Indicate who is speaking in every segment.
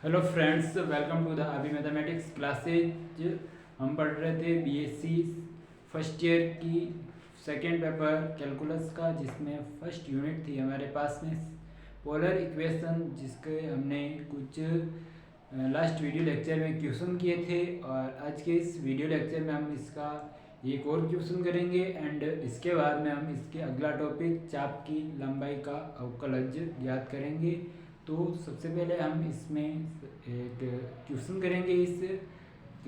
Speaker 1: Hello friends, welcome to the Abhi mathematics classes. हम पढ़ रहे थे बीएससी फर्स्ट ईयर की सेकेंड पेपर कैलकुलस का, जिसमें फर्स्ट यूनिट थी हमारे पास में पोलर इक्वेशन, जिसके हमने कुछ लास्ट वीडियो लेक्चर में क्वेश्चन किए थे। और आज के इस वीडियो लेक्चर में हम इसका एक और क्वेश्चन करेंगे एंड इसके बाद में हम इसके अगला टॉपिक चाप की लंबाई का अवकलज ज्ञात करेंगे। तो सबसे पहले हम इसमें एक क्वेश्चन करेंगे, इस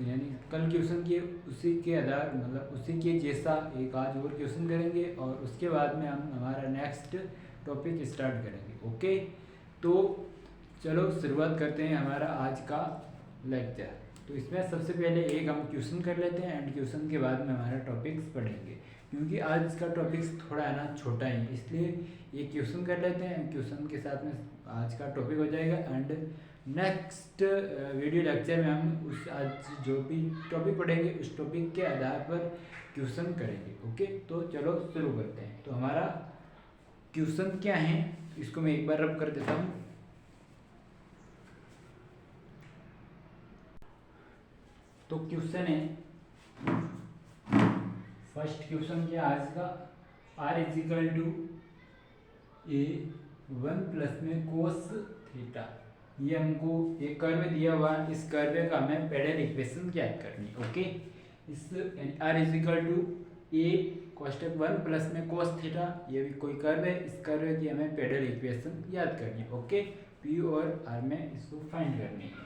Speaker 1: यानी कल क्वेश्चन किए उसी के आधार मतलब उसी के जैसा एक आज और क्वेश्चन करेंगे और उसके बाद में हम हमारा नेक्स्ट टॉपिक स्टार्ट करेंगे। ओके, तो चलो शुरुआत करते हैं हमारा आज का लेक्चर। तो इसमें सबसे पहले एक हम क्वेश्चन कर लेते हैं एंड क्वेश्चन के बाद में हमारा टॉपिक्स पढ़ेंगे, क्योंकि आज का टॉपिक्स थोड़ा है ना छोटा ही, इसलिए ये क्वेश्चन कर लेते हैं। क्वेश्चन के साथ में आज का टॉपिक हो जाएगा एंड नेक्स्ट वीडियो लेक्चर में हम उस आज जो भी टॉपिक पढ़ेंगे उस टॉपिक के आधार पर क्वेश्चन करेंगे। ओके, तो चलो शुरू करते हैं। तो हमारा क्वेश्चन क्या है, इसको मैं एक बार रब कर देता हूँ। तो क्वेश्चन है, फर्स्ट क्वेश्चन क्या आज का, r is equal to a 1 plus में कोस थीटा। ये हमको एक कर्व दिया हुआ, इस कर्व का हमें पैरेलल इक्वेशन ज्ञात करनी। ओके, इस r इजिकल टू ए कोष्टक 1 प्लस में कोस थीटा, ये भी कोई कर्व है, इस कर्व की हमें पैरेलल इक्वेशन ज्ञात करनी है। ओके, p और r में इसको फाइंड करनी है।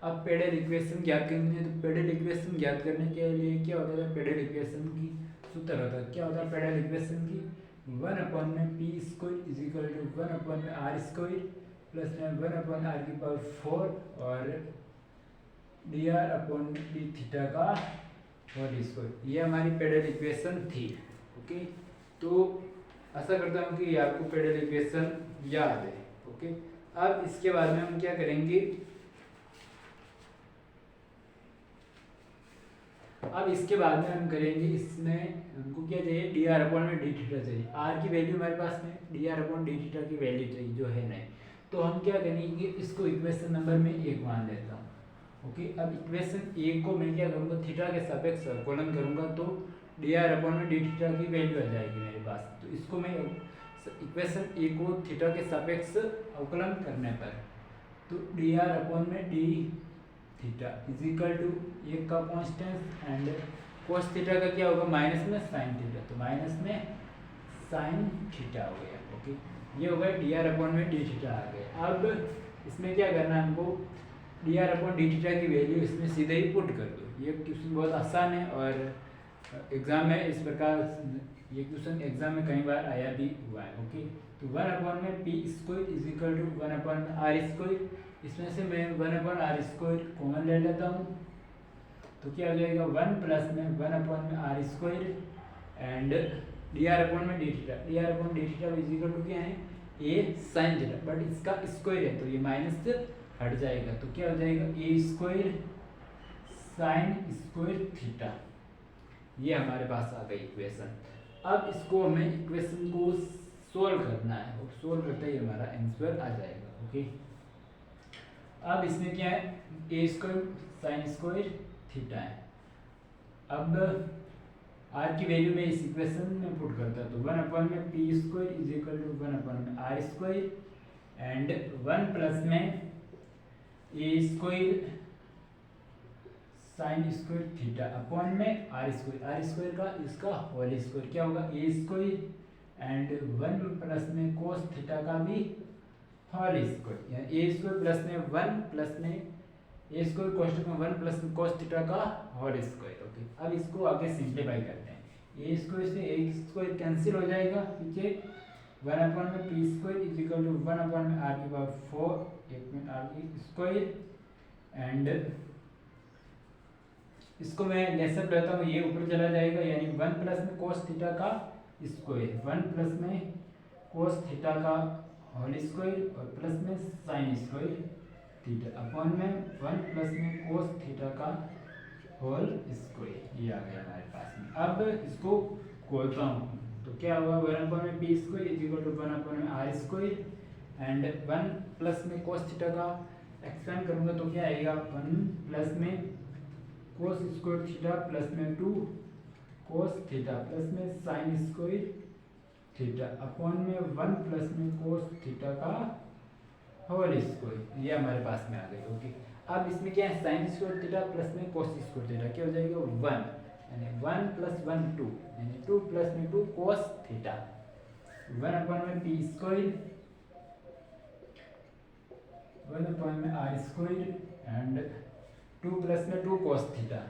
Speaker 1: अब पैरेलल इक्वेशन ज्ञात करनी है, तो पैरेलल इक्वेशन ज्ञात करने के लिए क्या होता है, पैरेलल इक्वेशन की सूत्र होता है, क्या होता है पैरेलल इक्वेशन की, 1 अपॉन में p square is equal to 1 upon में आर स्क्वायर प्लस में 1 अपॉन आर की पावर 4 और d r upon d theta का होल स्क्वायर। ये हमारी पैरेलल इक्वेशन थी। ओके, तो आशा करता हूँ कि आपको पैरेलल इक्वेशन याद है। ओके, अब इसके बाद में हम क्या करेंगे, अब इसके बाद में हम करेंगे, इसमें हमको क्या चाहिए, डी आर अपॉन में डी थीटा चाहिए। आर की वैल्यू हमारे पास में d r upon d theta की वैल्यू चाहिए जो है नहीं। तो हम क्या करेंगे, इसको इक्वेशन नंबर में 1 मान लेता हूँ। ओके, अब इक्वेशन 1 को मैं क्या करूँगा, थीटा के सापेक्ष अवकलन करूँगा तो डी आर अपॉन में डी थीटा की वैल्यू आ जाएगी मेरे पास। तो इसको मैं इक्वेशन 1 को थीटा के सापेक्ष अवकलन करने पर तो डी आर अपॉन में d theta is equal to 1 का कॉन्स्टेंट एंड कोस थीटा का क्या होगा, माइनस में साइन थीटा, तो माइनस में साइन थीटा हो गया। ओके, ये हो गया डी आर अपॉन में डी थीटा आ गया। अब इसमें क्या करना है हमको, D r upon d theta की वैल्यू इसमें सीधे ही पुट कर दो। ये क्वेश्चन बहुत आसान है और एग्जाम में इस प्रकार ये क्वेश्चन एग्जाम में कई बार आया भी हुआ है। ओके, तो 1 अपॉन में p square is equal to 1 upon में आर स्क्वायर, इसमें से मैं 1 अपॉन आर स्क्वायर कॉमन ले लेता हूँ, तो क्या हो जाएगा 1 प्लस में 1 अपॉन में r square and d r upon में d theta. D r upon d theta is equal to क्या है, ए साइन थीटा, बट इसका स्क्वायर है तो ये माइनस हट जाएगा, तो क्या हो जाएगा ए स्क्वायर साइन स्क्वायर थीटा। ये हमारे पास आ गई इक्वेशन। अब इसको हमें इक्वेशन को सोल्व करना है और सोल्व करते ही हमारा आंसर आ जाएगा। ओके, अब इसमें क्या है, ए स्क्वायर साइन स्क्वायर थीटा है। अब आर की वैल्यू में इस इक्वेशन में पुट करता तो 1 अपॉन में p square is equal to 1 upon में आर स्क्वायर एंड 1 प्लस में a square sine square theta upon में आर स्क्वायर का इसका होल स्क्वायर क्या होगा, ए स्क्वायर एंड 1 प्लस में कोस थीटा का भी होल स्क्वायर, यानी ए स्क्वायर प्लस में 1 प्लस में ए स्क्वायर कोष्टक में 1 प्लस में कोस थीटा का होल स्क्वायर। ओके, अब इसको आगे सिंप्लीफाई करते हैं, ए स्क्वायर से ए स्क्वायर कैंसिल हो जाएगा, पीछे 1 अपॉन में p square is equal to 1 upon में आर की पावर 4 एक में आर की स्क्वायर एंड इसको मैं लेसन लेता हूँ, ये ऊपर चला जाएगा, यानी 1 प्लस में कोस थीटा का स्क्वायर, 1 प्लस में कोस थीटा का होल स्क्वायर और प्लस में साइन स्क्वायर थीटा अपॉन में 1 प्लस में कोस थीटा का होल स्क्वायर। ये आ गया हमारे पास में। अब इसको खोलता हूँ तो क्या होगा, 1 अपॉन में p square is equal to 1 upon में आर स्क्वायर एंड 1 प्लस में कोस थीटा का एक्सपेंड करूँगा तो क्या आएगा 1 प्लस में कोस स्क्वायर थीटा प्लस में 2 कोस थीटा प्लस में साइन स्क्वायर थीटा अपॉन में 1 प्लस में कोस थीटा का होल स्क्वायर, ये हमारे पास में आ गई। ओके, अब इसमें क्या है साइन स्क्वायर थीटा प्लस में कोस स्क्वायर थीटा क्या हो जाएगा 1, यानी 1 प्लस 1 2, यानी 2 प्लस में 2 कोस थीटा 1 अपॉन में पी स्क्वायर 1 अपॉन में आर स्क्वायर एंड 2 प्लस में 2 कोस थीटा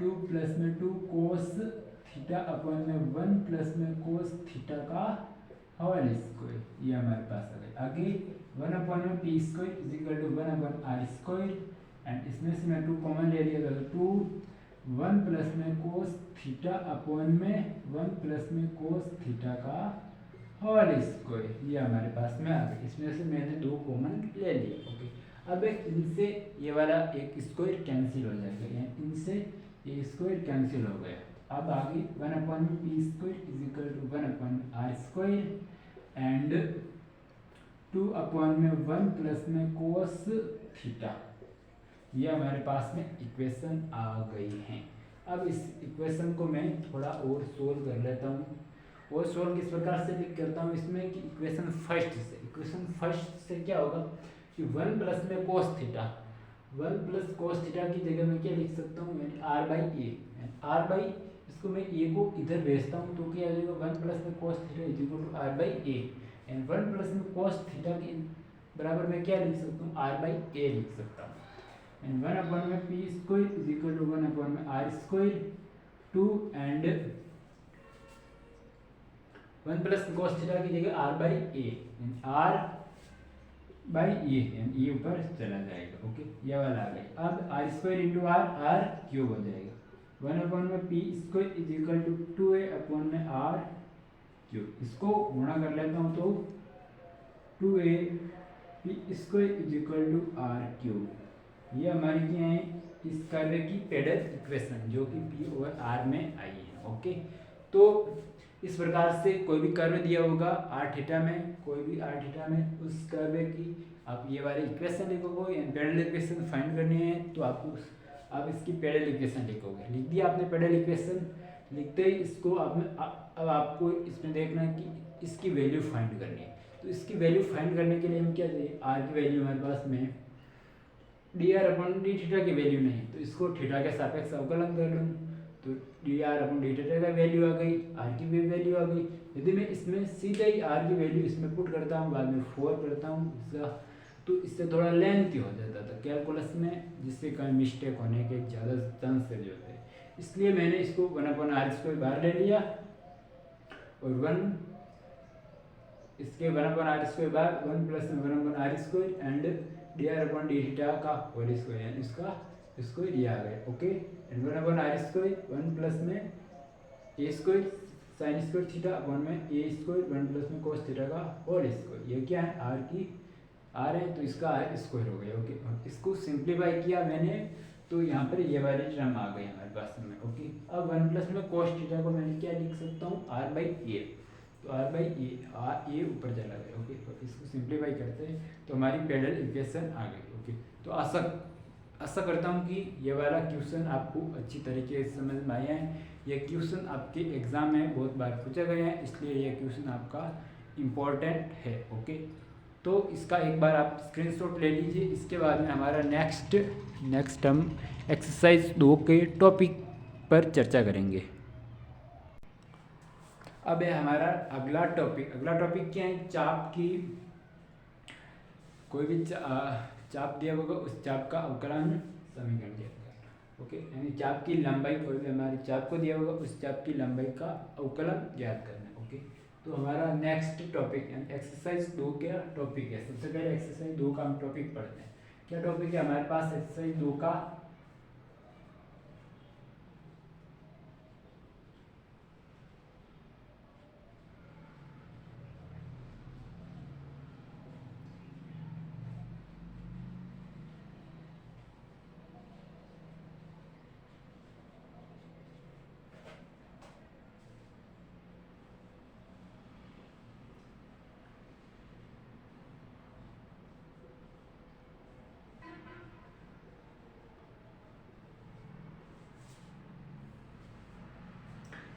Speaker 1: 2 प्लस में 2 कोस थीटा अपॉन में 1 प्लस में कोस थीटा का होल स्क्वायर, ये हमारे पास आ गई। आगे 1 अपॉन में p square is equal to 1 upon r square and इसमें से मैं 2 कॉमन ले लिया तो 2 1 प्लस में कोस थीटा अपॉन में 1 प्लस में कोस थीटा का होल स्क्वायर, ये हमारे पास में आ गई। इसमें से मैंने 2 कॉमन ले लिए। ओके, अब इनसे ये वाला एक स्क्वायर कैंसिल हो जाएगा, यानी इनसे ये स्क्वायर कैंसिल हो गया। अब आगे 1 अपॉन में p square is equal to 1 upon r square and 2 upon में 1 प्लस में कोस थीटा, ये हमारे पास में इक्वेशन आ गई है। अब इस इक्वेशन को मैं थोड़ा और सोल्व कर लेता हूँ। और सोल्व किस प्रकार से लिख करता हूँ इसमें कि इक्वेशन फर्स्ट से क्या होगा कि 1 प्लस में cos theta 1 plus cos theta की जगह में क्या लिख सकता हूँ यानी r by a, r by इसको मैं ए को इधर भेजता हूँ तो क्या आ जाएगा 1 प्लस में cos theta is equal to r by a and 1 plus में कोस थीटा के बराबर में क्या लिख सकता हूँ आर बाई ए लिख सकता हूँ एंड 1 अपॉन में p square is equal to 1 upon में r square 2 and 1 plus cos theta की जगह r by a, r by a यानी ये ऊपर चला जाएगा। ओके, ये वाला आ गया। अब r square into r, r cube हो जाएगा 1 अपॉन में p square is equal to 2a upon में आर क्यूब, इसको गुणा कर लेता हूँ तो 2a p square is equal to r cube, ये हमारी क्या है इस कर्व की पेडल इक्वेशन जो कि पी और आर में आई है। ओके, तो इस प्रकार से कोई भी कर्व दिया होगा आर थीटा में, कोई भी आर थीटा में उस कर्व की आप ये वाली इक्वेशन लिखोगे या पेडल इक्वेशन फाइंड करनी है तो आप इसकी पेडल इक्वेशन लिखोगे। लिख दिया आपने पेडल इक्वेशन, लिखते ही इसको आपने अब आपको इसमें देखना है कि इसकी वैल्यू फाइंड करनी है। तो इसकी वैल्यू फाइंड करने के लिए हम क्या चाहिए आर की वैल्यू हमारे पास में d r upon d theta की वैल्यू नहीं तो इसको थीटा के सापेक्ष अवकलन कर लूँ तो d r upon d theta का वैल्यू आ गई, आर की भी वैल्यू आ गई। यदि मैं इसमें सीधा ही आर की वैल्यू इसमें पुट करता हूँ बाद में 4 करता हूँ इसका तो इससे थोड़ा लेंथी हो जाता था कैलकुलस में, जिससे कहीं मिस्टेक होने के ज़्यादा चांसेज होते हैं। इसलिए मैंने इसको 1 अपॉन आर स्क्वायर बाहर ले लिया और 1 इसके 1 अपॉन आर स्क्वायर बाहर 1 प्लस में 1 upon r square and d r upon d theta का होल स्क्वायर यानी इसका स्क्वायर ये आ गया। Okay, and 1 upon r square 1 plus में a square sine square theta upon में ए स्क्वायर 1 प्लस में कोस थीटा का होल स्क्वायर, ये क्या है आर की आर है तो इसका आर स्क्वायर हो गया। ओके, इसको सिंप्लीफाई किया मैंने तो यहाँ पर ये वाली टर्म आ गई हमारे पास में। ओके, अब 1 प्लस में कोस थीटा को मैंने क्या लिख सकता हूँ आर बाई ए, तो are by a R A ऊपर चला गया। ओके, तो इसको सिंप्लीफाई करते हैं तो हमारी पेडल इक्वेशन आ गई। ओके, तो आशा करता हूँ कि ये वाला क्वेश्चन आपको अच्छी तरीके से समझ में आया है। ये क्वेश्चन आपके एग्जाम में बहुत बार पूछा गया है इसलिए ये क्वेश्चन आपका इम्पोर्टेंट है। ओके, तो इसका एक बार आप स्क्रीनशॉट ले लीजिए। इसके बाद में हमारा नेक्स्ट हम एक्सरसाइज 2 के टॉपिक पर चर्चा करेंगे। अब है हमारा अगला टॉपिक क्या है चाप की, कोई भी चाप दिया होगा उस चाप का अवकलन समीकरण दिया होगा। ओके, यानी चाप की लंबाई कोई भी हमारे चाप को दिया होगा उस चाप की लंबाई का अवकलन ज्ञात करना है। ओके, तो हमारा नेक्स्ट टॉपिक यानी एक्सरसाइज 2 का टॉपिक है। सबसे पहले एक्सरसाइज 2 का हम टॉपिक पढ़ते हैं। क्या टॉपिक है हमारे पास एक्सरसाइज 2 का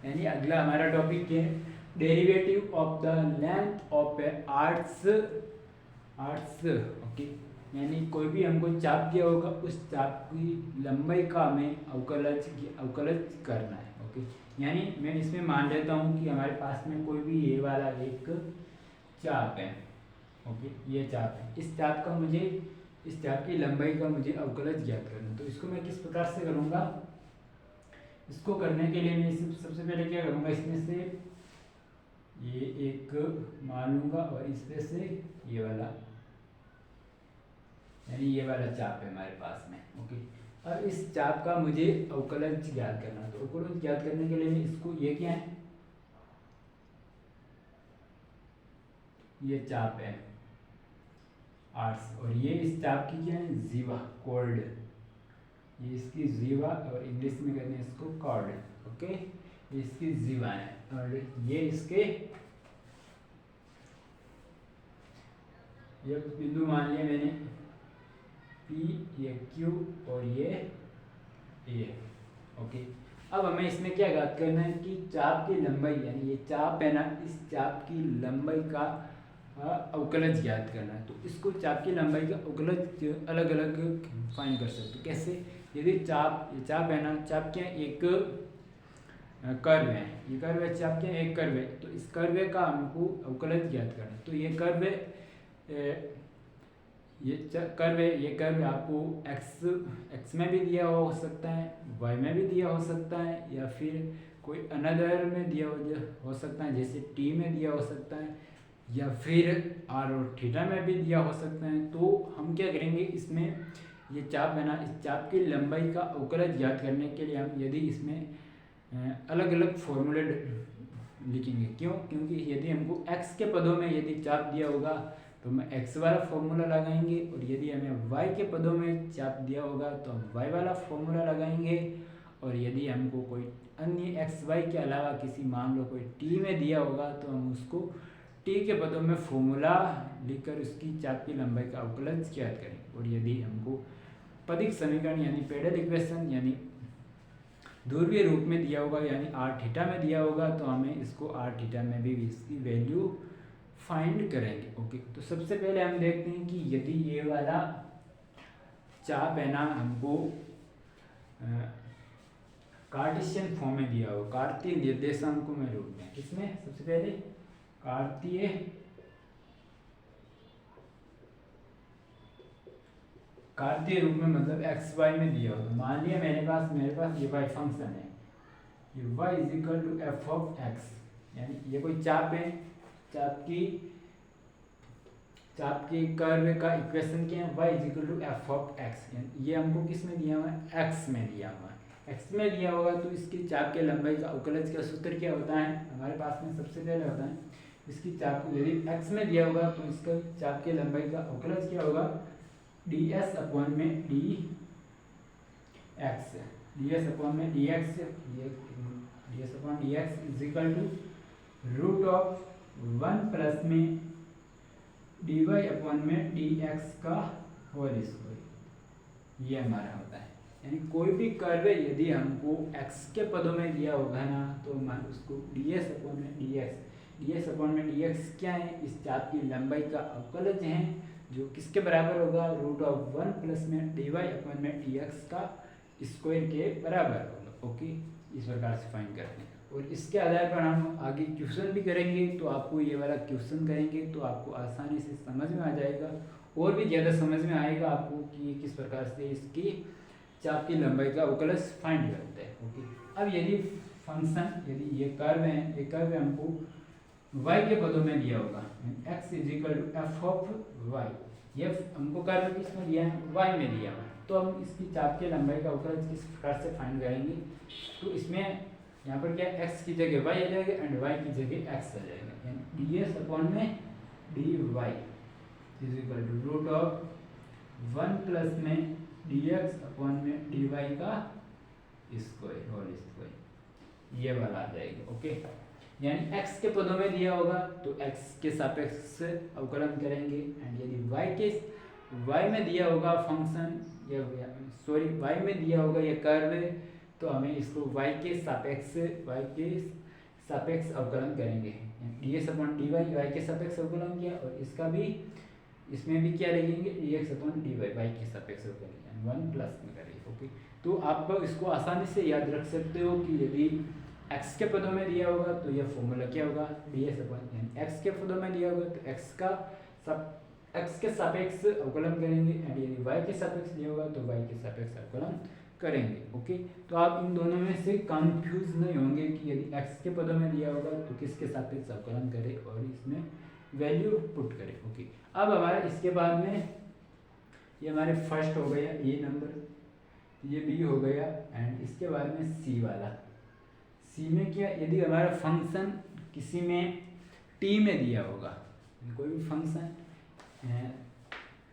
Speaker 1: यानी अगला हमारा टॉपिक है derivative of the length of A arts okay. यानी कोई भी हमको चाप दिया होगा, उस चाप की लंबाई का हमें अवकलज करना है ओके। यानी मैं इसमें मान लेता हूँ कि हमारे पास में कोई भी ये वाला एक चाप है ओके, ये चाप है। इस चाप की लंबाई का मुझे अवकलज ज्ञात करना। तो इसको मैं किस प्रकार से करूँगा, इसको करने के लिए मैं सबसे पहले क्या करूँगा, इसमें से ये एक मान लूँगा और इसमें से ये वाला, यानी ये वाला चाप है हमारे पास में ओके। अब इस चाप का मुझे अवकलज ज्ञात करना। तो अवकलज ज्ञात करने के लिए मैं इसको, ये क्या है, ये चाप है आर्ट्स, और ये इस चाप की क्या है, जीवा कॉर्ड, ये इसकी जीवा, और इंग्लिश में कहते हैं इसको कॉर्ड ओके। ये इसकी जीवा है और ये इसके, ये बिंदु मान लिया मैंने P, ये Q और ये A ओके। अब हमें इसमें क्या ज्ञात करना है कि चाप की लंबाई, यानी ये चाप है ना, इस चाप की लंबाई का अवकलज ज्ञात करना है। तो इसको चाप की लंबाई का अवकलज अलग अलग फाइंड कर सकते हो। कैसे, यदि ये चाप है ना, चाप क्या है, एक कर्व है, ये कर्व है, चाप क्या है, एक कर्व है। तो इस कर्व का हमको अवकलज ज्ञात करना है। तो ये कर्व ये कर्व आपको एक्स में भी दिया हो सकता है, वाई में भी दिया हो सकता है, या फिर कोई अनदर में दिया हो सकता है, जैसे टी में दिया हो सकता है, या फिर आर और थीटा में भी दिया हो सकता है। तो हम क्या करेंगे, इसमें ये चाप है ना, इस चाप की लंबाई का अवकलज ज्ञात करने के लिए हम यदि इसमें अलग अलग फॉर्मूले लिखेंगे। क्यों, क्योंकि यदि हमको एक्स के पदों में यदि चाप दिया होगा तो हम एक्स वाला फॉर्मूला लगाएंगे, और यदि हमें वाई के पदों में चाप दिया होगा तो हम वाई वाला फॉर्मूला लगाएंगे, और यदि हमको कोई अन्य एक्स वाई के अलावा किसी, मान लो कोई टी में दिया होगा, तो हम उसको टी के पदों में फॉर्मूला लिखकर उसकी चाप की लंबाई का अवकलज ज्ञात करें। और यदि हमको पदिक समीकरण यानी पेडल इक्वेशन यानी ध्रुवीय रूप में दिया होगा, यानी आर थीटा में दिया होगा, तो हमें इसको आर थीटा में भी इसकी वैल्यू फाइंड करेंगे ओके। तो सबसे पहले हम देखते हैं कि यदि ये वाला चाप है ना हमको कार्टेशियन फॉर्म में दिया हो, कार्तीय निर्देशांकों में रूप में, इसमें सबसे पहले कार्तीय रूप में, मतलब एक्स वाई में दिया हो। तो मान लिया मेरे पास ये वाई फंक्शन है, ये y is equal to f of x, यानी ये कोई चाप है, चाप की कर्व का इक्वेशन क्या है, y is equal to f of x. ये हमको किस में दिया हुआ है, x में दिया हुआ है। x में दिया होगा तो इसकी चाप के लंबाई का अवकलज का सूत्र क्या होता है, हमारे पास में सबसे पहले होता है इसकी चाप, यदि x में दिया होगा तो इसका चाप के लंबाई का अवकलज क्या होगा, ds अपॉन में dx, ds अपॉन में dx, ds upon dx is equal to root of 1 plus में dy अपॉन में dx का होल स्क्वायर, ये हमारा होता है। यानी कोई भी कर्व यदि हमको x के पदों में दिया होगा ना, तो हम उसको ds अपॉन में dx क्या है, इस चाप की लंबाई का अवकलज है, जो किसके बराबर होगा, रूट ऑफ 1 प्लस में dy अपॉन में dx का स्क्वायर के बराबर होगा ओके। इस प्रकार से फाइंड करते हैं, और इसके आधार पर हम आगे क्वेश्चन भी करेंगे। तो आपको ये वाला क्वेश्चन करेंगे तो आपको आसानी से समझ में आ जाएगा, और भी ज़्यादा समझ में आएगा आपको कि किस प्रकार से इसकी चाप की लंबाई का अवकलज फाइंड करते हैं ओके। अब यदि फंक्शन, यदि ये कर्व है, ये कर्व हमको y के पदों में दिया होगा, x is equal to f of y, ये हमको कर्व किस में दिया है, y में दिया हुआ है। तो हम इसकी चाप की लंबाई का अवकलज किस प्रकार से फाइंड करेंगे, तो इसमें यहाँ पर क्या x की जगह y आ जाएगा एंड y की जगह x आ जाएगा, यानी ds अपॉन में dy is equal to root of 1 plus में dx अपॉन में dy का स्क्वायर होल स्क्वायर, ये वाला आ जाएगा ओके। यानी x के पदों में दिया होगा तो x के सापेक्ष अवकलन करेंगे, एंड यदि y में दिया होगा फंक्शन, या सॉरी y में दिया होगा ये कर्व, तो हमें इसको y के सापेक्ष अवकलन करेंगे। dx अपॉन dy y के सापेक्ष अवकलन किया, और इसका भी इसमें भी क्या लिखेंगे dx अपॉन dy y के सापेक्ष अवकलन 1 प्लस में करेंगे। ओके, तो आप इसको आसानी से याद रख सकते हो कि यदि x के पदों में दिया होगा तो यह फॉर्मूला क्या होगा, ds अपॉन x के पदों में दिया होगा तो x के सापेक्ष अवकलन करेंगे, एंड यदि y के सापेक्ष दिया होगा तो y के सापेक्ष अवकलन करेंगे। ओके, तो आप इन दोनों में से कंफ्यूज नहीं होंगे कि यदि x के पदों में दिया होगा तो किसके सापेक्ष अवकलन करें और इसमें वैल्यू पुट करें। ओके, अब हमारे इसके बाद में ये हमारे फर्स्ट हो गया ए नंबर, ये बी हो गया, एंड इसके बाद में सी वाला। सी में क्या, यदि हमारा फंक्शन किसी में टी में दिया होगा, कोई भी फंक्शन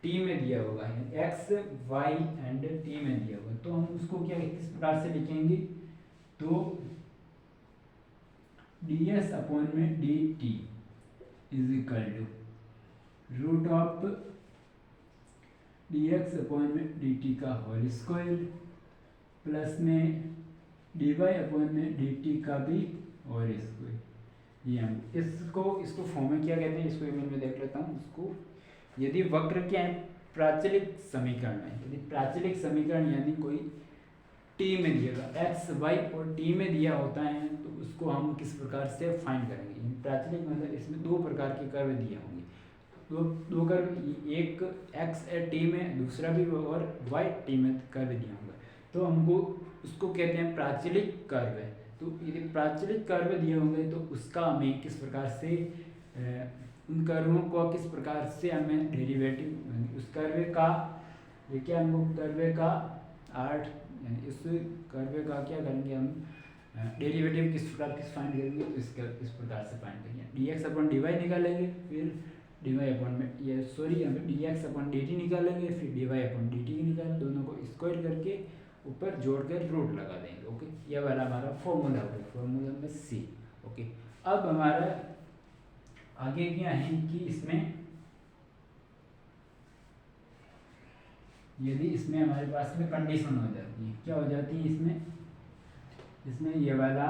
Speaker 1: टी में दिया होगा, एक्स वाई एंड टी में दिया होगा, तो हम उसको क्या किस प्रकार से लिखेंगे, तो ds अपॉन में dt is equal to root of dx upon में dt का होल स्क्वायर प्लस में dy अपॉन में dt का भी होल स्क्वायर। ये हम इसको फॉर्म में क्या कहते हैं, इसको मैं देख लेता हूँ। इसको यदि वक्र क्या है, प्राचलिक समीकरण में, यदि प्राचलिक समीकरण यानी कोई टी में दिएगा, एक्स वाई और टी में दिया होता है, तो उसको हम किस प्रकार से फाइंड करेंगे। प्राचलिक मतलब इसमें दो प्रकार के कर्व दिए होंगे, दो कर्व, एक एक्स टी में, दूसरा भी और वाई टी में कर्व दिया होगा, तो हमको उसको कहते हैं प्राचलिक कर्व है। तो यदि प्राचलिक कर्व दिए होंगे तो उसका हमें किस प्रकार से उन कर्वों को किस प्रकार से हमें डेरिवेटिव, उस कर्व का, ये क्या हमको कर्व का यानी इस कर्व का क्या करेंगे हम, डेरिवेटिव किस प्रकार किस फाइंड करेंगे, तो इस प्रकार से फाइंड करेंगे। dx अपॉन dy निकालेंगे, फिर dy अपॉन में ये सॉरी हम dx अपॉन dt निकालेंगे, फिर dy अपॉन dt निकाल, दोनों को स्क्वायर करके ऊपर जोड़ कर रूट लगा देंगे। ओके, ये वाला हमारा फॉर्मूला होगा, फॉर्मूला में सी। ओके, अब हमारा आगे क्या है कि इसमें यदि इसमें हमारे पास में कंडीशन हो जाती है, क्या हो जाती है इसमें ये वाला,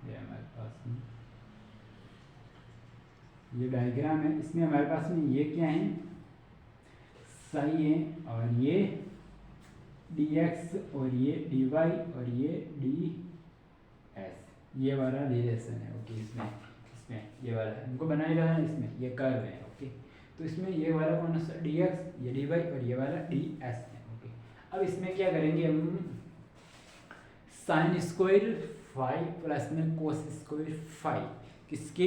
Speaker 1: ये हमारे पास में ये डायग्राम है, इसमें हमारे पास में ये क्या है, साई है, और ये dx और ये dy और ये ds, ये वाला रिलेशन है। ओके, इसमें ये वाला हमको बनाया जा रहा है, इसमें ये कर्व है। ओके, तो इसमें ये वाला कौन सा dx, ये dy और ये वाला ds है। ओके, अब इसमें क्या करेंगे हम, साइन स्क्वायर फाई प्लस में कोस स्क्वायर फाई किसके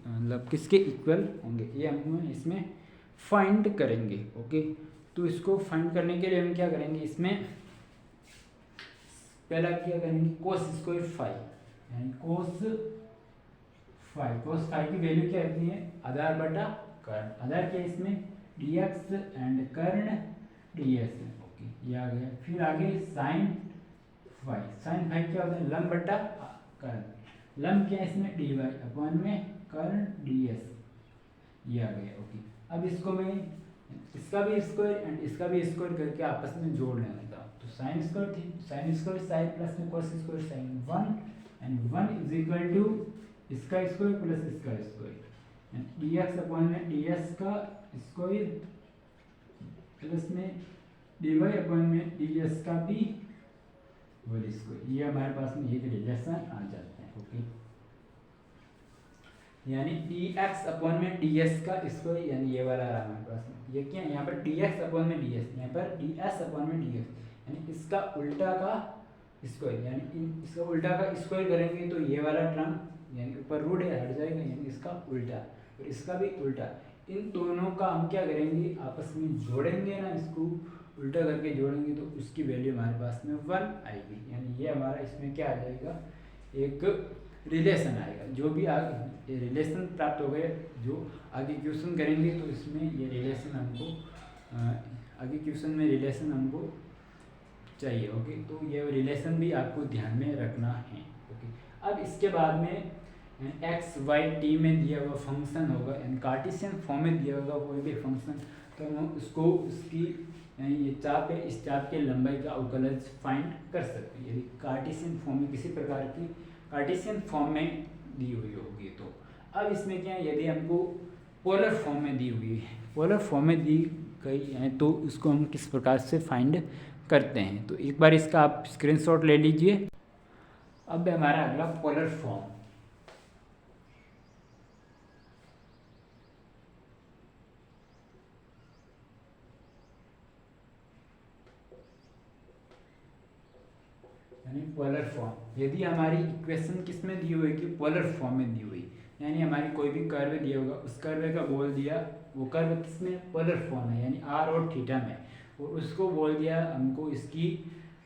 Speaker 1: मतलब किसके इक्वल होंगे, ये हम इसमें फाइंड करेंगे। ओके, तो इसको फाइंड करने के लिए हम क्या करेंगे, इसमें पहला क्या करेंगे, कोस स्क्वायर फाई, यानी कोस फाई की वैल्यू क्या होती है, आधार बटा कर्ण। आधार क्या है इसमें, dx एंड कर्ण ds है। ओके, ये आ गया। फिर आगे साइन फाई क्या होता है, लंब बटा कर्ण, लंब क्या है इसमें dy अपॉन में कर्ण ds, ये आ गया। ओके, अब इसको मैं इसका भी स्क्वायर एंड इसका भी स्क्वायर करके आपस में जोड़ लेता हूँ, तो साइन स्क्वायर साइन प्लस में cos square sine 1 and 1 is equal to इसका स्क्वायर प्लस इसका स्क्वायर, dx अपॉन में ds का स्क्वायर प्लस में dy अपॉन में ds का भी होल स्क्वायर, ये हमारे पास में एक रिलेशन आ जाता है। ओके, यानी dx अपॉन में ds का स्क्वायर, यानी ये वाला रहा हमारे पास में, ये क्या है यहाँ पर dx अपॉन में ds, यहाँ पर ds अपॉन में ds, यानी इसका उल्टा का स्क्वायर, यानी इसका उल्टा का स्क्वायर करेंगे तो ये वाला टर्म यानी ऊपर रूट है हट जाएगा, यानी इसका उल्टा और इसका भी उल्टा, इन दोनों का हम क्या करेंगे, आपस में जोड़ेंगे ना, इसको उल्टा करके जोड़ेंगे तो उसकी वैल्यू हमारे पास में 1 आएगी, यानी ये हमारा इसमें क्या आ जाएगा, एक रिलेशन आएगा। जो भी आगे रिलेशन प्राप्त हो गए, जो आगे क्वेश्चन करेंगे तो इसमें ये रिलेशन हमको आगे क्वेश्चन में रिलेशन हमको चाहिए। ओके, तो ये रिलेशन भी आपको ध्यान में रखना है। ओके, अब इसके बाद में एक्स वाई टी में दिया हुआ फंक्शन होगा यानी कार्टेशियन फॉर्म में दिया होगा कोई भी फंक्शन, तो हम उसको उसकी यानी ये चाप है, इस चाप के लंबाई का अवकलज फाइंड कर सकते हैं यदि कार्टेशियन फॉर्म में किसी प्रकार की कार्टेशियन फॉर्म में दी हुई होगी। तो अब इसमें क्या है, यदि हमको पोलर फॉर्म में दी हुई है, पोलर फॉर्म में दी गई है तो इसको हम किस प्रकार से फाइंड करते हैं। तो एक बार इसका आप स्क्रीनशॉट ले लीजिए। अब हमारा अगला पोलर फॉर्म, यानी पोलर फॉर्म। यदि हमारी इक्वेशन किस में दी हुई है कि पोलर फॉर्म में दी हुई, यानी हमारी कोई भी कर्व दिया होगा, उस कर्व का बोल दिया, वो कर्व किस में पोलर फॉर्म है यानी आर और थीटा में, और उसको बोल दिया हमको इसकी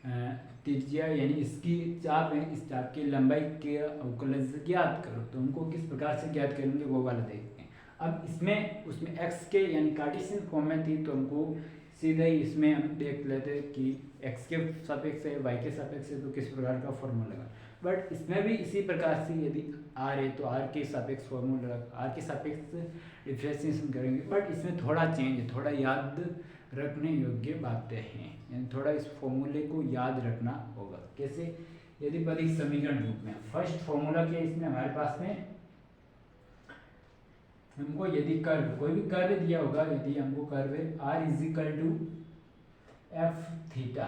Speaker 1: त्रिज्या यानी इसकी चाप है, इस चाप की लंबाई के अवकलज ज्ञात करो। तो हमको किस प्रकार से ज्ञात करेंगे वो वाला देखते हैं। अब इसमें उसमें एक्स के यानी कार्टेशियन फॉर्म में थी, तो हमको सीधा ही इसमें हम देख लेते हैं कि एक्स के सापेक्ष है, वाई के सापेक्ष है, तो किस प्रकार का फॉर्मूला लगा। बट इसमें भी इसी प्रकार से यदि आर है तो आर के सापेक्ष फॉर्मूला लगा, आर के सापेक्ष डिफ्रेंशिएशन करेंगे। बट इसमें थोड़ा चेंज है, थोड़ा याद रखने योग्य बातें हैं, यानी थोड़ा इस फॉर्मूले को याद रखना होगा। कैसे, यदि पदिक समीकरण रूप में फर्स्ट फॉर्मूला क्या है, इसमें हमारे पास में हमको यदि कर्व कोई भी कर्व दिया होगा, यदि हमको curve r is equal to f theta,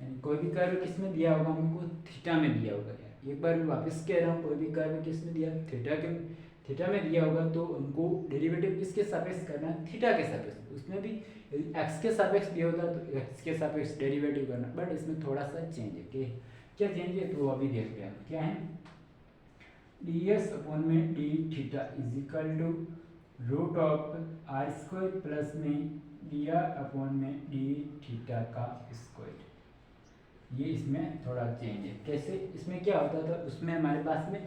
Speaker 1: यानी कोई भी कर्व किस में दिया होगा, हमको थीटा में दिया होगा। एक बार मैं वापस कह रहा हूँ, कोई भी कर्व किस में दिया, थीटा में दिया होगा, तो हमको डेरिवेटिव किसके सापेक्ष करना है, थीटा के सापेक्ष। उसमें भी यदि एक्स के सापेक्ष दिया होता तो एक्स के सापेक्ष डेरिवेटिव करना, बट इसमें थोड़ा सा चेंज है। कि क्या चेंज है तो अभी देखते हैं क्या है। डी एस अपॉन में d theta is equal to root of r square plus में डी आर अपॉन में डी थीटा का स्क्वायर। ये इसमें थोड़ा चेंज है। कैसे, इसमें क्या होता था, उसमें हमारे पास में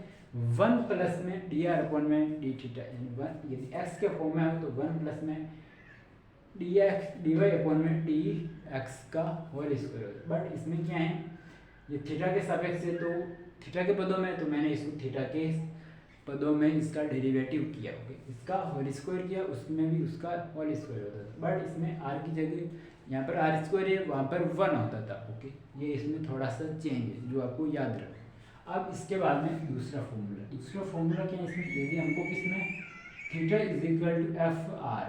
Speaker 1: 1 प्लस में डी आर अपॉन में डी थीटा, यानी 1 यदि एक्स के फॉर्म में हो तो 1 प्लस में d x d y upon में डी एक्स का होल स्क्वायर होता है। बट इसमें क्या है, ये थीटा के सापेक्ष से, तो थीटा के पदों में, तो मैंने इसको थीटा के पदों में इसका डेरिवेटिव किया, ओके, इसका होल स्क्वायर किया, उसमें भी उसका होल स्क्वायर होता था। बट इसमें आर की जगह यहाँ पर आर स्क्वायर है, वहाँ पर 1 होता था, ओके। ये इसमें थोड़ा सा चेंज है जो आपको याद रखना। अब इसके बाद में दूसरा फॉर्मूला क्या है इसमें, यदि हमको किसमें theta is equal to f r,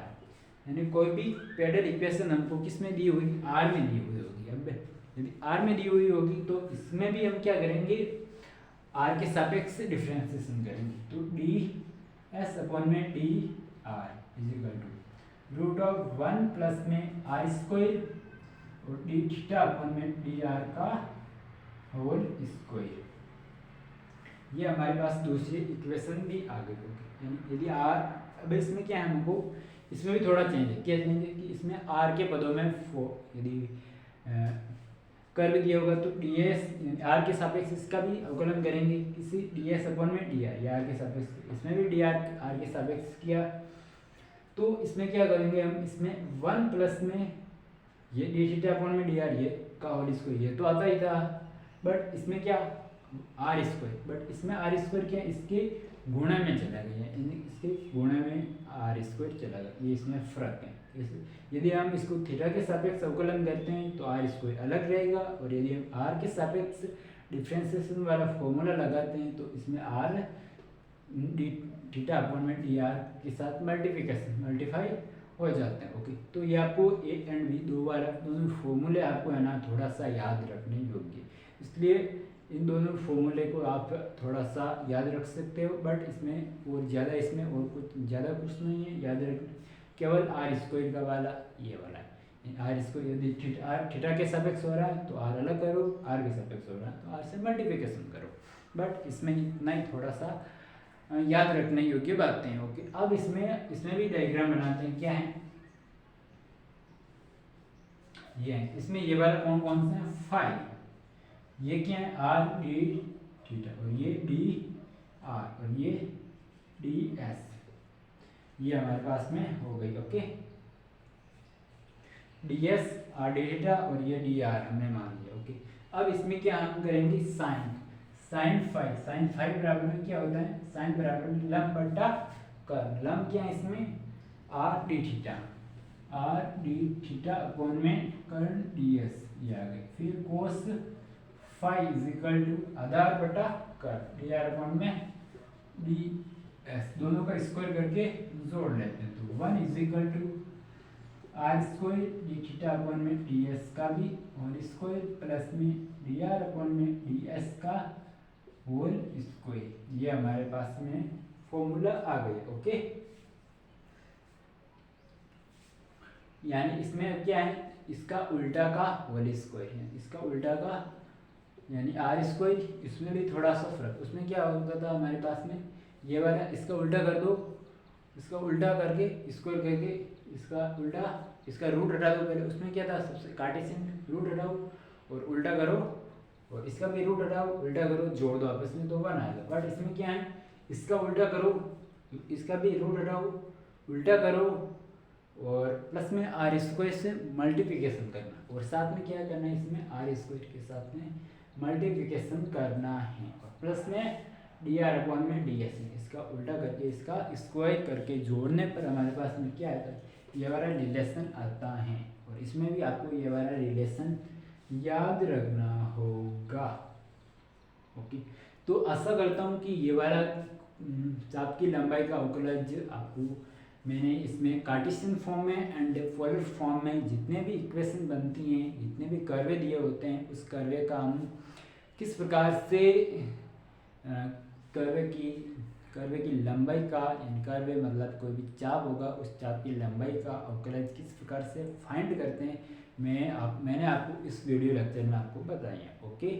Speaker 1: यानी कोई भी पैडल इक्वेशन हमको किस में दी हुई, आर में दी हुई होगी। अब यदि आर में दी हुई होगी तो इसमें भी हम क्या करेंगे, आर के सापेक्ष डिफरेंशिएशन करेंगे। तो डी एस अपॉन में d r is equal to root of 1 plus में आर स्क्वायर और डी थीटा अपॉन में डी आर का होल स्क्वायर। ये हमारे पास दूसरी इक्वेशन भी आ गई होगी। यानी यदि आर, अब इसमें क्या है, हमको इसमें भी थोड़ा चेंज है। क्या चेंज है कि इसमें आर के पदों में यदि कर्व दिया होगा तो डी एस आर के सापेक्ष इसका भी अवकलन करेंगे, किसी डी एस अपॉन में डी आर, या आर के सापेक्ष इसमें भी डी आर के सापेक्ष किया। तो इसमें क्या करेंगे हम, इसमें 1 प्लस में ये डी थीटा अपॉन में डी आर, ये का होल स्क्वायर, ये तो आता ही था। बट इसमें क्या आर स्क्वायर, बट इसमें आर स्क्वायर क्या है, इसके गुणा में चला गया, इसके गुणा में आर स्क्वायर चला गया, ये इसमें फर्क है। यदि हम इसको थीटा के सापेक्ष अवकलन करते हैं तो आर स्क्वायर अलग रहेगा, और यदि हम आर के सापेक्ष डिफरेंशिएशन वाला फॉर्मूला लगाते हैं तो इसमें आर डी थीटा अपॉन में डी आर के साथ मल्टीफाई हो जाते हैं, ओके। तो ये आपको ए एंड बी दोनों फॉर्मूले आपको है ना थोड़ा सा याद रखने योग्य, इसलिए इन दोनों फॉर्मूले को आप थोड़ा सा याद रख सकते हो। बट इसमें और ज़्यादा, इसमें और कुछ ज़्यादा कुछ नहीं है याद रख, केवल आर स्क्वायर का वाला ये वाला है। आर स्क्वायर यदि थीटा के सापेक्ष हो रहा है तो आर अलग करो, आर के सापेक्ष हो रहा है तो आर से मल्टीप्लिकेशन करो। बट इसमें इतना ही थोड़ा सा याद रखने योग्य बातें हैं, ओके। अब इसमें भी डायग्राम बनाते हैं। क्या है ये है, इसमें ये वाला कौन कौन से हैं, फाई, ये क्या है आर डी थीटा, और ये डी आर, और ये डी एस, ये हमारे पास में हो गई, okay. D S R d theta और ये डी आर हमने मान लिया, ओके। अब इसमें क्या हम करेंगे, साइन साइन फाई बराबर में क्या होता है, साइन बराबर में लंब बटा कर्ल। लंब क्या है इसमें, आर डी थीटा अपॉन में कर्ल डी एस, ये आ गई। फिर cos phi is equal to आधार बटा कर्ल डी आर अपॉन में डी एस, दोनों का स्क्वायर करके जोड़ लेते हैं। तो 1 is equal to r square d theta upon में डी एस का भी होल स्क्वायर प्लस में डी आर अपॉन में डी एस का होल स्क्वायर, ये हमारे पास में फॉर्मूला आ गया। ओके, यानी इसमें क्या है, इसका उल्टा का होल स्क्वायर है, इसका उल्टा का यानी आर स्क्वायर, इसमें भी थोड़ा सा फर्क। उसमें क्या होता था हमारे पास में, ये वाला इसका उल्टा कर दो, इसका उल्टा करके स्क्वायर करके इसका उल्टा, इसका रूट हटा दो पहले। उसमें क्या था, सबसे कार्टेशियन रूट हटाओ और उल्टा करो, और इसका भी रूट हटाओ उल्टा करो, जोड़ दो आपस में तो 1 आएगा। बट इसमें क्या है, इसका उल्टा करो, इसका भी रूट हटाओ उल्टा करो, और प्लस में आर स्क्वायर से मल्टीप्लिकेशन करना, और साथ में क्या करना है, इसमें आर स्क्वायर के साथ में मल्टीप्लिकेशन करना है, और प्लस में डी आर अपॉन में डी एस में इसका उल्टा करके इसका स्क्वायर करके जोड़ने पर हमारे पास में क्या आता है, ये वाला रिलेशन आता है। और इसमें भी आपको ये वाला रिलेशन याद रखना होगा। ओके, तो आशा करता हूँ कि ये वाला चाप की लंबाई का अवकलज आपको मैंने इसमें कार्टेशियन फॉर्म में एंड पोलर फॉर्म में जितने भी इक्वेशन बनती हैं, जितने भी कर्वे दिए होते हैं, उस कर्वे का हम किस प्रकार से कर्वे की लंबाई का, यानी कर्वे मतलब कोई भी चाप होगा, उस चाप की लंबाई का अवकलज किस प्रकार से फाइंड करते हैं, मैंने आपको इस वीडियो लेक्चर में आपको बताया। ओके,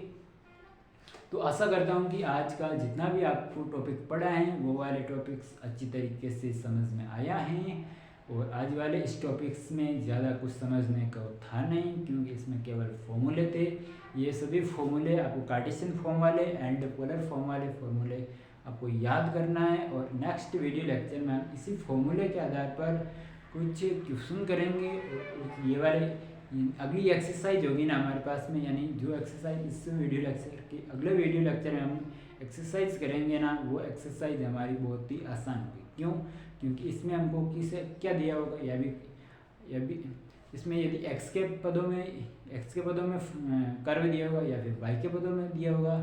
Speaker 1: तो आशा करता हूँ कि आज का जितना भी आपको टॉपिक पढ़ा है वो वाले टॉपिक्स अच्छी तरीके से समझ में आया है। और आज वाले इस टॉपिक्स में ज़्यादा कुछ समझने का था नहीं, क्योंकि इसमें केवल फॉर्मूले थे। ये सभी फॉर्मूले आपको कार्टेशियन फॉर्म वाले एंड पोलर फॉर्म वाले फॉर्मूले आपको याद करना है। और नेक्स्ट वीडियो लेक्चर में हम इसी फॉर्मूले के आधार पर कुछ क्वेश्चन करेंगे, और ये वाले अगली एक्सरसाइज होगी ना हमारे पास में, यानी जो एक्सरसाइज इस वीडियो लेक्चर के अगले वीडियो लेक्चर में हम एक्सरसाइज करेंगे ना, वो एक्सरसाइज हमारी बहुत ही आसान होगी। क्यों? क्योंकि इसमें हमको किसे क्या दिया होगा, या भी इसमें यदि एक्स के पदों में कर्व दिया होगा, या फिर वाई के पदों में दिया होगा,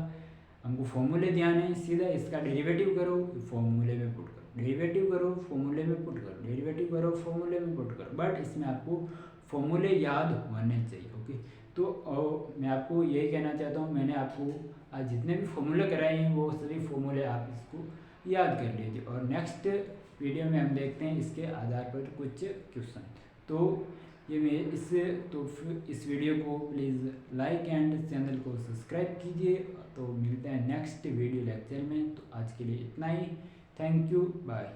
Speaker 1: हमको फॉर्मूले ध्यान है, सीधा इसका डेरिवेटिव करो फॉर्मूले में पुट करो, डेरिवेटिव करो फॉर्मूले में पुट करो, डेरिवेटिव करो फॉर्मूले में पुट करो। बट इसमें आपको फॉर्मूले याद होने चाहिए। ओके, तो मैं आपको यही कहना चाहता हूँ, मैंने आपको आज जितने भी फॉर्मूले कराए हैं वो सभी फॉर्मूले आप इसको याद कर लीजिए। और नेक्स्ट वीडियो में हम देखते हैं इसके आधार पर कुछ क्वेश्चन। तो ये मैं इस वीडियो को प्लीज़ लाइक एंड चैनल को सब्सक्राइब कीजिए। तो मिलते हैं नेक्स्ट वीडियो लेक्चर में। तो आज के लिए इतना ही। Thank you, bye.